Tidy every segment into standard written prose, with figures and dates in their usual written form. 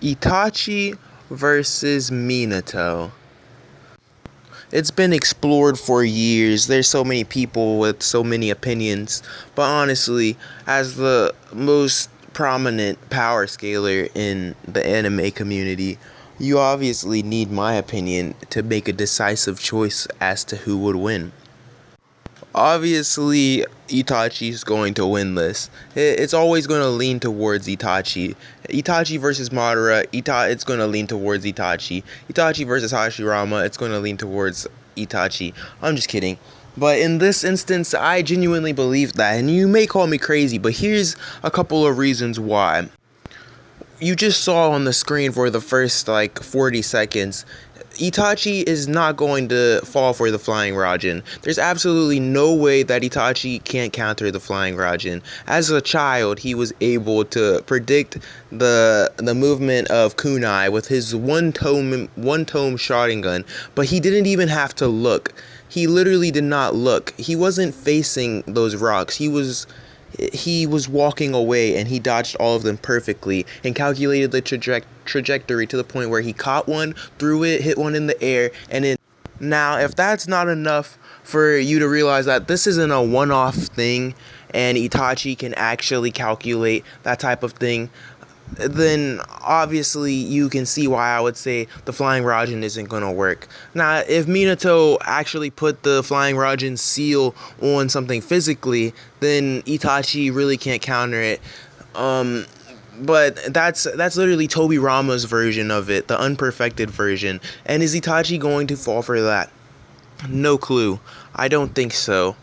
Itachi versus Minato. It's been explored for years. There's so many people with so many opinions. But honestly, as the most prominent power scaler in the anime community, you obviously need my opinion to make a decisive choice as to who would win. Obviously, Itachi's going to win this. It's always going to lean towards Itachi. Itachi versus Madara, it's going to lean towards Itachi. Itachi versus Hashirama, it's going to lean towards Itachi. I'm just kidding. But in this instance, I genuinely believe that. And you may call me crazy, but here's a couple of reasons why. You just saw on the screen for the first 40 seconds, Itachi is not going to fall for the Flying Raijin. There's absolutely no way that Itachi can't counter the Flying Raijin. As a child, he was able to predict the movement of kunai with his one-tome Sharingan, but he didn't even have to look. He literally did not look. He wasn't facing those rocks. He was walking away, and he dodged all of them perfectly and calculated the trajectory to the point where he caught one, threw it, hit one in the air, and then now if that's not enough for you to realize that this isn't a one-off thing and Itachi can actually calculate that type of thing, then obviously you can see why I would say the Flying Raijin isn't going to work. Now, if Minato actually put the Flying Raijin seal on something physically, then Itachi really can't counter it. But that's literally Tobirama's version of it, the unperfected version. And is Itachi going to fall for that? No clue. I don't think so.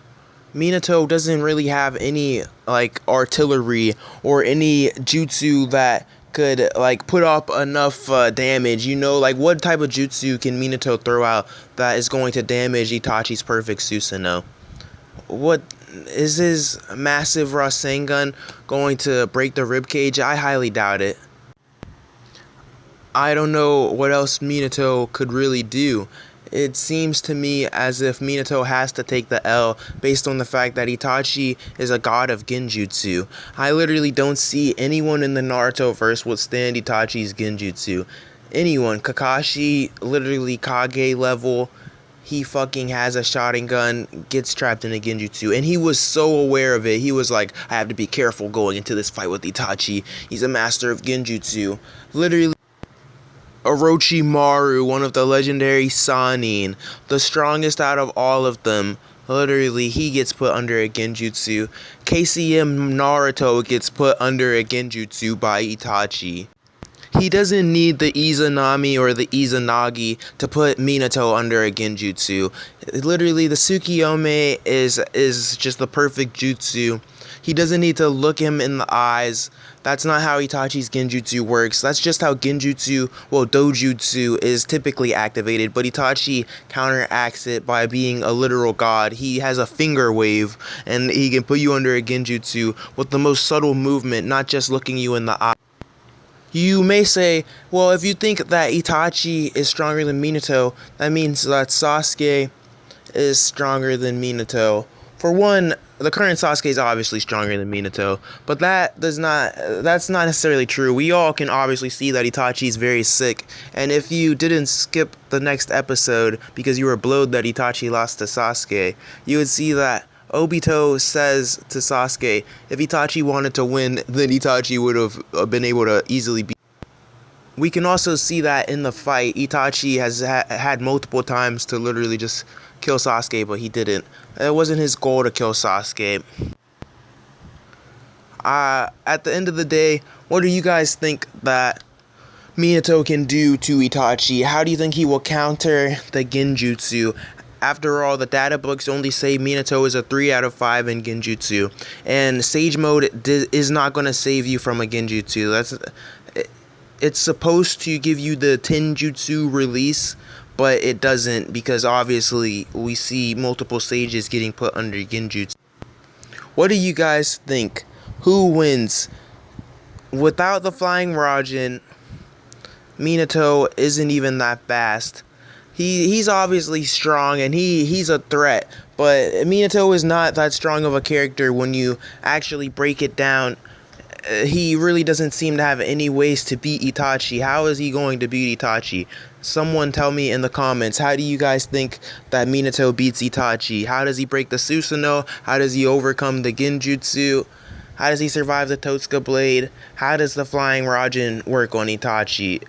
Minato doesn't really have any artillery or any jutsu that could put up enough damage. What type of jutsu can Minato throw out that is going to damage Itachi's perfect Susanoo? What is his massive Rasengan going to break the ribcage? I highly doubt it. I don't know what else Minato could really do. It seems to me as if Minato has to take the L based on the fact that Itachi is a god of genjutsu. I literally don't see anyone in the Naruto verse withstand Itachi's genjutsu. Anyone. Kakashi, literally Kage level. He fucking has a Sharingan, gets trapped in a genjutsu, and he was so aware of it. He was like, I have to be careful going into this fight with Itachi. He's a master of genjutsu. Literally. Orochimaru, one of the legendary Sannin, the strongest out of all of them. Literally, he gets put under a genjutsu. KCM Naruto gets put under a genjutsu by Itachi. He doesn't need the Izanami or the Izanagi to put Minato under a genjutsu. Literally, the Tsukiyomi is just the perfect jutsu. He doesn't need to look him in the eyes. That's not how Itachi's genjutsu works. That's just how dojutsu is typically activated, but Itachi counteracts it by being a literal god. He has a finger wave, and he can put you under a genjutsu with the most subtle movement, not just looking you in the eye. You may say, well, if you think that Itachi is stronger than Minato, that means that Sasuke is stronger than Minato. For one, the current Sasuke is obviously stronger than Minato, but that's not necessarily true. We all can obviously see that Itachi is very sick, and if you didn't skip the next episode because you were blowed that Itachi lost to Sasuke, you would see that Obito says to Sasuke, if Itachi wanted to win, then Itachi would have been able to easily beat. We can also see that in the fight, Itachi has had multiple times to literally just kill Sasuke, but he didn't. It wasn't his goal to kill Sasuke. At the end of the day, what do you guys think that Minato can do to Itachi? How do you think he will counter the genjutsu? After all, the data books only say Minato is a 3 out of 5 in genjutsu, and Sage Mode is not going to save you from a genjutsu. It's supposed to give you the Tenjutsu release, but it doesn't, because obviously we see multiple sages getting put under genjutsu. What do you guys think? Who wins? Without the Flying Raijin, Minato isn't even that fast. He's obviously strong, and he's a threat, but Minato is not that strong of a character when you actually break it down he really doesn't seem to have any ways to beat Itachi. How is he going to beat Itachi? Someone tell me in the comments, how do you guys think that Minato beats Itachi? How does he break the Susanoo? How does he overcome the Genjutsu? How does he survive the Totsuka Blade? How does the Flying Rasen work on Itachi?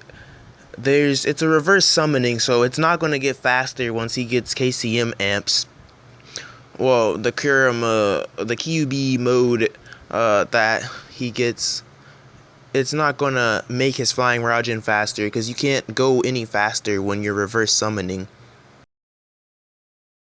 It's a reverse summoning, so it's not going to get faster once he gets KCM amps. Well, the QB mode that he gets, it's not gonna make his Flying Rasen faster because you can't go any faster when you're reverse summoning.